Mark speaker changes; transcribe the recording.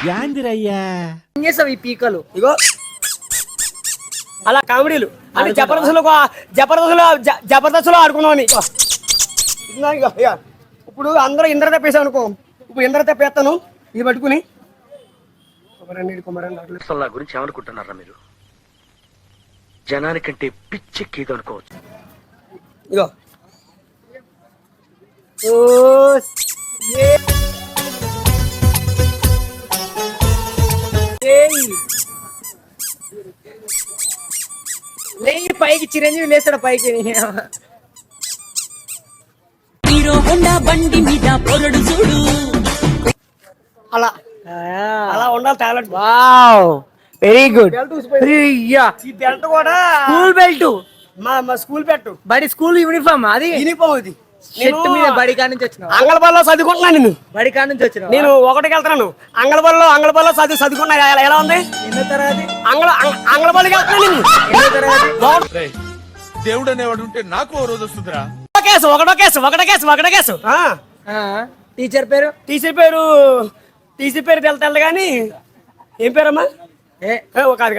Speaker 1: యాందిరయ్యా
Speaker 2: ఏం చేసావు ఈ పీకలు?
Speaker 3: ఇగో అలా కామెడీలు అంటే జబర్దస్త్లో ఆడుకున్నామని ఇప్పుడు అందరూ ఇంద్ర తెప్పేసాం అనుకో. ఇప్పుడు ఇంద్ర తెప్పేస్తాను ఇది పట్టుకుని
Speaker 4: అసలు నా గురించి ఏమనుకుంటున్నారా మీరు? జనానికంటే పిచ్చెక్కేది అనుకోవచ్చు.
Speaker 3: ఇగో
Speaker 2: లేయి పైకి చిరంజీవి లేస్తాడు పైకి.
Speaker 5: హీరో హోండా బండి మీద పొరడు చూడు.
Speaker 3: అలా అలా ఉండాలి టాలెంట్.
Speaker 2: Wow very good.
Speaker 3: ఈ బెల్ట్ కూడా
Speaker 2: స్కూల్ బెల్ట్,
Speaker 3: మా స్కూల్ పెట్టు
Speaker 2: బడి స్కూల్ యూనిఫామ్ అది.
Speaker 3: యూనిఫామ్ ఇది.
Speaker 2: షర్ట్ మీద బడి కాడ నుంచి వచ్చిన
Speaker 3: అంగళబల్లో చదువుకుంటున్నాను నేను.
Speaker 2: బడి కాడ నుంచి వచ్చిన
Speaker 3: నేను ఒకటికి వెళ్తున్నాను అంగళబల్లో చదువుకుంటున్నా. ఎలా ఉంది?
Speaker 2: ఎన్నో తరగతి?
Speaker 3: అంగళబల్లికి వెళ్తున్నాను నేను.
Speaker 2: ఎన్నో తరగతి?
Speaker 1: దేవుడు అనేవాడు ఉంటే నాకు ఓ రోజు వస్తుందిరా.
Speaker 3: ఒకటో కేసు.
Speaker 2: టీచర్ పేరు?
Speaker 3: టీసీ పేరు తెల్ల కానీ ఏం పేరమ్మా? కాదు